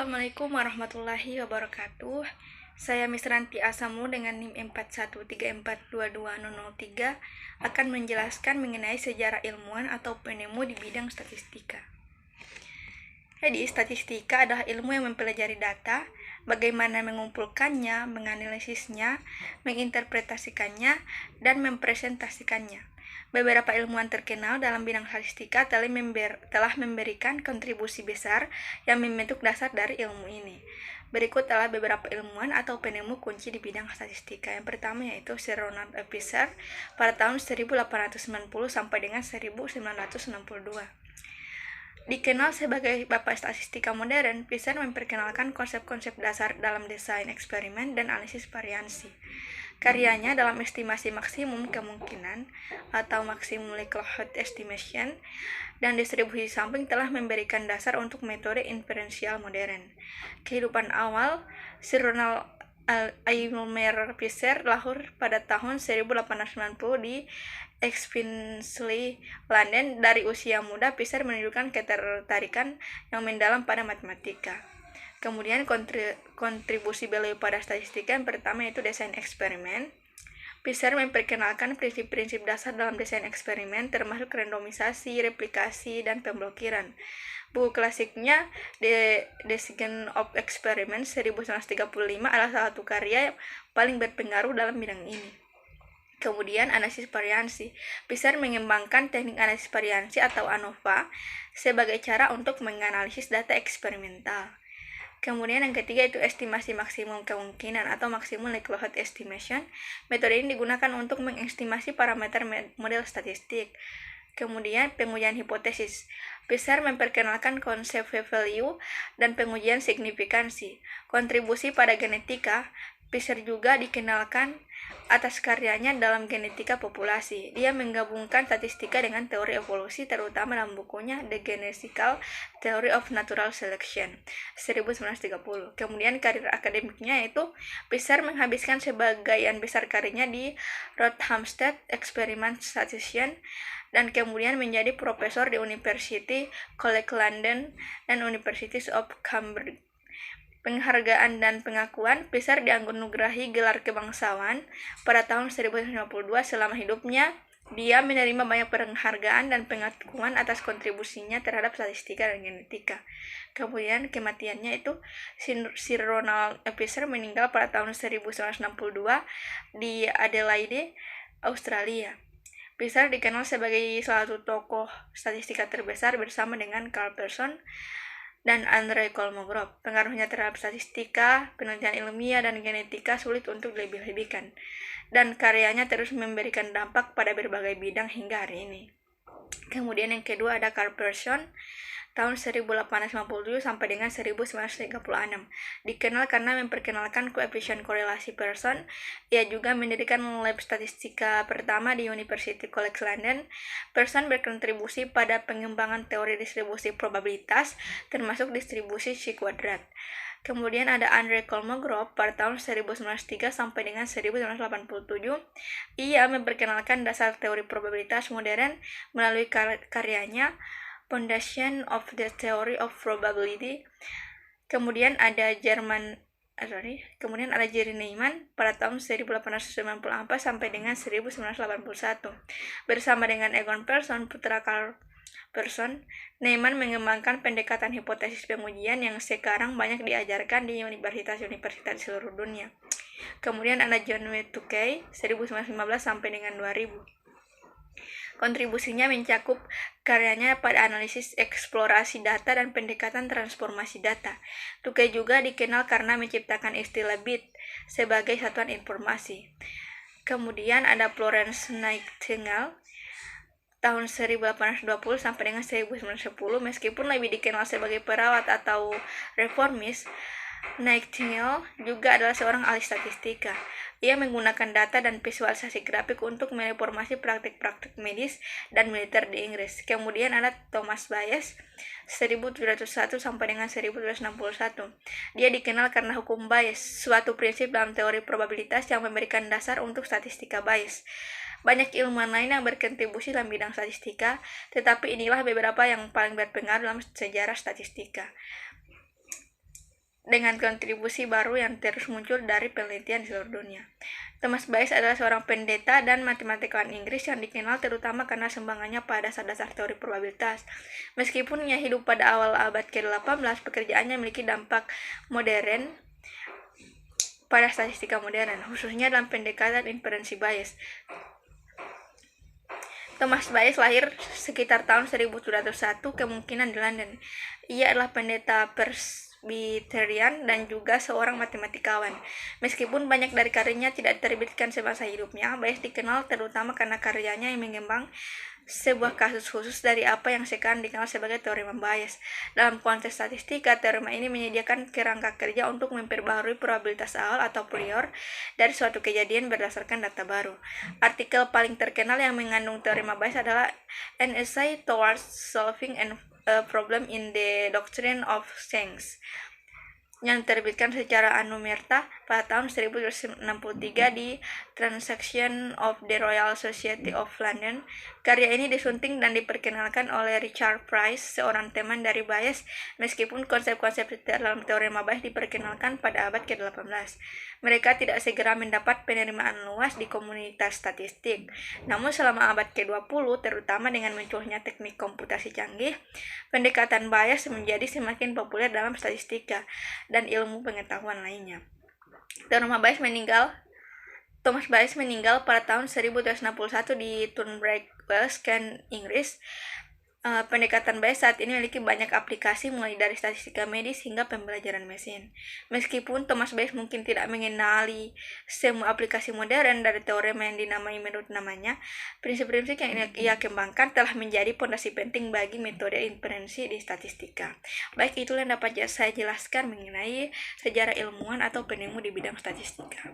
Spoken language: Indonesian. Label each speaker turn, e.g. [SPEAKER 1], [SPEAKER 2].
[SPEAKER 1] Assalamualaikum warahmatullahi wabarakatuh. Saya Misranti Asamu dengan NIM 4134220003 akan menjelaskan mengenai sejarah ilmuwan atau penemu di bidang statistika. Jadi, statistika adalah ilmu yang mempelajari data, bagaimana mengumpulkannya, menganalisisnya, menginterpretasikannya, dan mempresentasikannya. Beberapa ilmuwan terkenal dalam bidang statistika telah memberikan kontribusi besar yang membentuk dasar dari ilmu ini. Berikut adalah beberapa ilmuwan atau penemu kunci di bidang statistika. Yang pertama yaitu Sir Ronald A. Fisher pada tahun 1890 sampai dengan 1962. Dikenal sebagai bapak statistika modern, Fisher memperkenalkan konsep-konsep dasar dalam desain eksperimen dan analisis variansi. Karyanya dalam estimasi maksimum kemungkinan atau maximum likelihood estimation dan distribusi sampling telah memberikan dasar untuk metode inferensial modern. Kehidupan awal Sir Ronald Aylmer Fisher lahir pada tahun 1890 di Finchley, London. Dari usia muda, Fisher menunjukkan ketertarikan yang mendalam pada matematika. Kemudian kontribusi beliau pada statistika yang pertama yaitu desain eksperimen. Fisher memperkenalkan prinsip-prinsip dasar dalam desain eksperimen termasuk randomisasi, replikasi, dan pemblokiran. Buku klasiknya The Design of Experiments 1935 adalah salah satu karya yang paling berpengaruh dalam bidang ini. Kemudian analisis variansi. Fisher mengembangkan teknik analisis variansi atau ANOVA sebagai cara untuk menganalisis data eksperimental. Kemudian yang ketiga itu estimasi maksimum kemungkinan atau maximum likelihood estimation. Metode ini digunakan untuk mengestimasi parameter model statistik. Kemudian pengujian hipotesis. Fisher memperkenalkan konsep p-value dan pengujian signifikansi. Kontribusi pada genetika. Fisher juga dikenalkan atas karyanya dalam genetika populasi. Dia menggabungkan statistika dengan teori evolusi, terutama dalam bukunya The Genetical Theory of Natural Selection 1930. Kemudian karir akademiknya yaitu Fisher menghabiskan sebagian besar karirnya di Rothamsted Experiment Statistician dan kemudian menjadi profesor di University College London dan University of Cambridge. Penghargaan dan pengakuan. Fisher dianugerahi gelar kebangsawan pada tahun 1952. Selama hidupnya, dia menerima banyak penghargaan dan pengakuan atas kontribusinya terhadap statistika dan genetika. Kemudian kematiannya itu Sir Ronald A. Fisher meninggal pada tahun 1962 di Adelaide, Australia. Fisher dikenal sebagai salah satu tokoh statistika terbesar bersama dengan Carl Pearson dan Andrei Kolmogorov. Pengaruhnya terhadap statistika, penelitian ilmiah, dan genetika sulit untuk dilebih-lebihkan, dan karyanya terus memberikan dampak pada berbagai bidang hingga hari ini. Kemudian yang kedua ada Carl Pearson tahun 1857 sampai dengan 1936. Dikenal karena memperkenalkan koefisien korelasi Pearson. Ia juga mendirikan lab statistika pertama di University College London. Pearson berkontribusi pada pengembangan teori distribusi probabilitas, termasuk distribusi chi kuadrat. Kemudian ada Andrei Kolmogorov pada tahun 1903 sampai dengan 1987. Ia memperkenalkan dasar teori probabilitas modern melalui karyanya Foundation of the Theory of Probability. Kemudian ada Jerry Neyman pada tahun 1894 sampai dengan 1981. Bersama dengan Egon Pearson, putra Carl Pearson, Neyman mengembangkan pendekatan hipotesis pengujian yang sekarang banyak diajarkan di universitas-universitas di seluruh dunia. Kemudian ada John W. Tukey 1915 sampai dengan 2000. Kontribusinya mencakup karyanya pada analisis eksplorasi data dan pendekatan transformasi data. Tukey juga dikenal karena menciptakan istilah bit sebagai satuan informasi. Kemudian ada Florence Nightingale tahun 1820 sampai dengan 1910. Meskipun lebih dikenal sebagai perawat atau reformis, Nightingale juga adalah seorang ahli statistika. Ia menggunakan data dan visualisasi grafik untuk mereformasi praktik-praktik medis dan militer di Inggris. Kemudian ada Thomas Bayes 1701 sampai dengan 1761. Dia dikenal karena hukum Bayes, suatu prinsip dalam teori probabilitas yang memberikan dasar untuk statistika Bayes. Banyak ilmuwan lain yang berkontribusi dalam bidang statistika, tetapi inilah beberapa yang paling berpengaruh dalam sejarah statistika. dengan kontribusi baru yang terus muncul dari penelitian di seluruh dunia. Thomas Bayes adalah seorang pendeta dan matematikawan Inggris yang dikenal terutama karena sumbangannya pada dasar-dasar teori probabilitas. Meskipun ia hidup pada awal abad ke-18, pekerjaannya memiliki dampak modern pada statistika modern, khususnya dalam pendekatan inferensi Bayes. Thomas Bayes lahir sekitar tahun 1701, kemungkinan di London. Ia adalah pendeta Presbyterian dan juga seorang matematikawan. Meskipun banyak dari karyanya tidak diterbitkan semasa hidupnya, Bayes dikenal terutama karena karyanya yang mengembang sebuah kasus khusus dari apa yang sekarang dikenal sebagai teorema Bayes. Dalam konteks statistika, teorema ini menyediakan kerangka kerja untuk memperbaharui probabilitas awal atau prior dari suatu kejadian berdasarkan data baru. Artikel paling terkenal yang mengandung teorema Bayes adalah An Essay Towards Solving a Problem in the Doctrine of Change, yang diterbitkan secara anumerta pada tahun 1763 di Transaction of the Royal Society of London. Karya ini disunting dan diperkenalkan oleh Richard Price, seorang teman dari Bayes, meskipun konsep-konsep dalam teorema Bayes diperkenalkan pada abad ke-18. Mereka tidak segera mendapat penerimaan luas di komunitas statistik. Namun selama abad ke-20, terutama dengan munculnya teknik komputasi canggih, pendekatan Bayes menjadi semakin populer dalam statistika dan ilmu pengetahuan lainnya. Thomas Bayes meninggal pada tahun 1761 di Tunbridge Wells, Kent, Inggris. Pendekatan Bayes saat ini memiliki banyak aplikasi mulai dari statistika medis hingga pembelajaran mesin. Meskipun Thomas Bayes mungkin tidak mengenali semua aplikasi modern dari teorema yang dinamai menurut namanya, prinsip-prinsip yang ia kembangkan telah menjadi fondasi penting bagi metode inferensi di statistika. Baik, itulah yang dapat saya jelaskan mengenai sejarah ilmuwan atau penemu di bidang statistika.